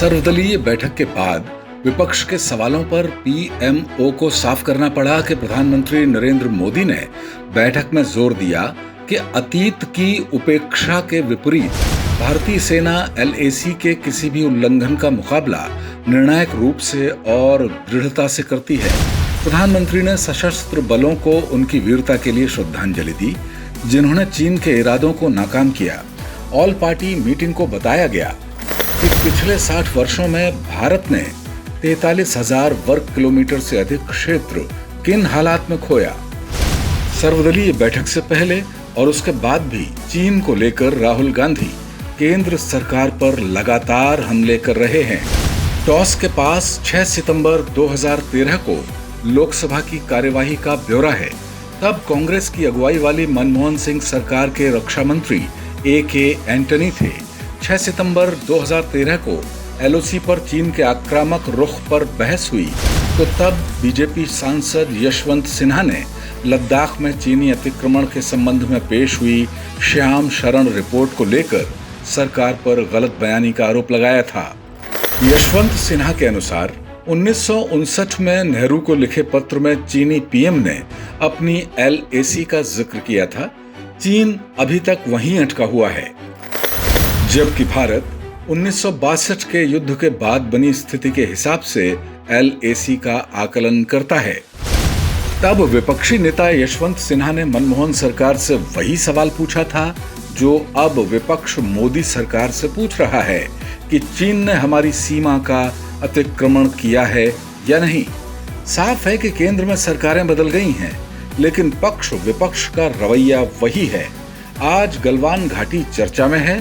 सर्वदलीय बैठक के बाद विपक्ष के सवालों पर पीएमओ को साफ करना पड़ा कि प्रधानमंत्री नरेंद्र मोदी ने बैठक में जोर दिया कि अतीत की उपेक्षा के विपरीत भारतीय सेना एलएसी के किसी भी उल्लंघन का मुकाबला निर्णायक रूप से और दृढ़ता से करती है। प्रधानमंत्री ने सशस्त्र बलों को उनकी वीरता के लिए श्रद्धांजलि दी, जिन्होंने चीन के इरादों को नाकाम किया। ऑल पार्टी मीटिंग को बताया गया कि पिछले 60 वर्षों में भारत ने 43,000 वर्ग किलोमीटर से अधिक क्षेत्र किन हालात में खोया। सर्वदलीय बैठक से पहले और उसके बाद भी चीन को लेकर राहुल गांधी केंद्र सरकार पर लगातार हमले कर रहे हैं। टॉस के पास 6 सितंबर 2013 को लोकसभा की कार्यवाही का ब्यौरा है। तब कांग्रेस की अगुवाई वाली मनमोहन सिंह सरकार के रक्षा मंत्री ए.के. एंटनी थे। 6 सितंबर 2013 को एलओसी पर चीन के आक्रामक रुख पर बहस हुई तो तब बीजेपी सांसद यशवंत सिन्हा ने लद्दाख में चीनी अतिक्रमण के संबंध में पेश हुई श्याम शरण रिपोर्ट को लेकर सरकार पर गलत बयानी का आरोप लगाया था। यशवंत सिन्हा के अनुसार 1959 में नेहरू को लिखे पत्र में चीनी पीएम ने अपनी एलएसी का जिक्र किया था। चीन अभी तक वहीं अटका हुआ है, जबकि भारत 1962 के युद्ध के बाद बनी स्थिति के हिसाब से एलएसी का आकलन करता है। तब विपक्षी नेता यशवंत सिन्हा ने मनमोहन सरकार से वही सवाल पूछा था जो अब विपक्ष मोदी सरकार से पूछ रहा है कि चीन ने हमारी सीमा का अतिक्रमण किया है या नहीं। साफ है कि केंद्र में सरकारें बदल गई हैं, लेकिन पक्ष विपक्ष का रवैया वही है। आज गलवान घाटी चर्चा में है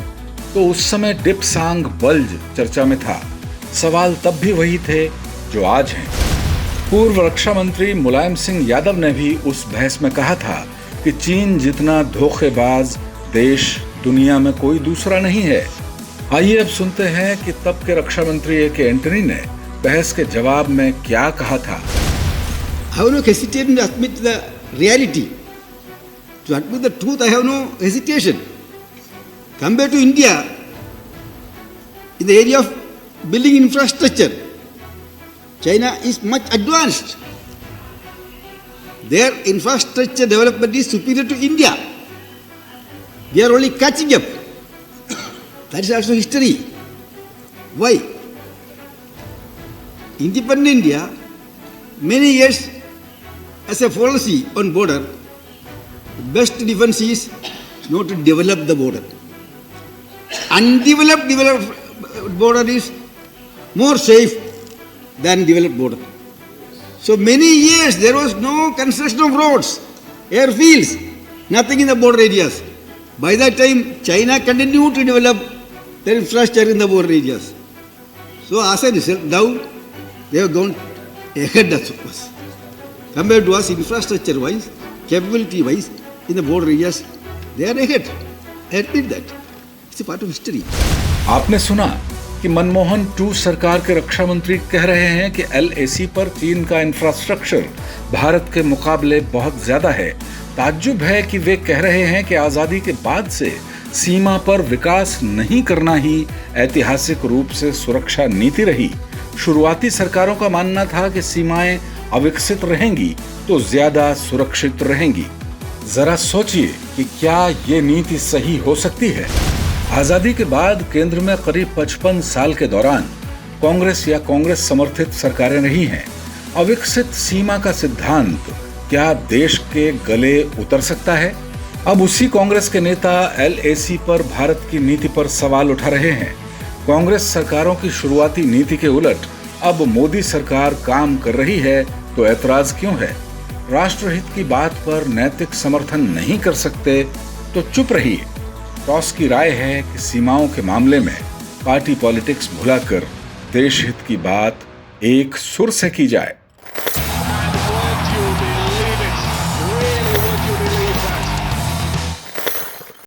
तो उस समय डिपसांग बल्ज चर्चा में था। सवाल तब भी वही थे जो आज हैं। पूर्व रक्षा मंत्री मुलायम सिंह यादव ने भी उस बहस में कहा था कि चीन जितना धोखेबाज देश दुनिया में कोई दूसरा नहीं है। आइए अब सुनते हैं कि तब के रक्षा मंत्री ए.के. एंटनी ने बहस के जवाब में क्या कहा था। I have no hesitation to admit the reality. To admit the truth, I have no hesitation. Compared to India, in the area of building infrastructure, China is much advanced. Their infrastructure development is superior to India. We are only catching up. That is also history. Why? Independent India, many years as a policy on border, best defense is not to develop the border. Undeveloped border is more safe than developed border. So many years there was no construction of roads, airfields, nothing in the border areas. By that time, China continued to develop their infrastructure in the border areas. So as a result, now they have gone ahead of us. Compared to us, infrastructure-wise, capability-wise, in the border areas, they are ahead. I admit that. It's a part of history. आपने सुना कि मनमोहन 2 सरकार के रक्षा मंत्री कह रहे हैं कि एलएसी पर चीन का इंफ्रास्ट्रक्चर भारत के मुकाबले बहुत ज्यादा है। ताज्जुब है कि वे कह रहे हैं कि आजादी के बाद से सीमा पर विकास नहीं करना ही ऐतिहासिक रूप से सुरक्षा नीति रही। शुरुआती सरकारों का मानना था कि सीमाएं अविकसित रहेंगी तो ज्यादा सुरक्षित रहेंगी। जरा सोचिए कि क्या ये नीति सही हो सकती है। आजादी के बाद केंद्र में करीब 55 साल के दौरान कांग्रेस या कांग्रेस समर्थित सरकारें रही हैं। अविकसित सीमा का सिद्धांत क्या देश के गले उतर सकता है? अब उसी कांग्रेस के नेता एलएसी पर भारत की नीति पर सवाल उठा रहे हैं। कांग्रेस सरकारों की शुरुआती नीति के उलट अब मोदी सरकार काम कर रही है तो ऐतराज क्यों है? राष्ट्रहित की बात पर नैतिक समर्थन नहीं कर सकते तो चुप रहिए। टॉस की राय है कि सीमाओं के मामले में पार्टी पॉलिटिक्स भुलाकर देश हित की बात एक सुर से की जाए।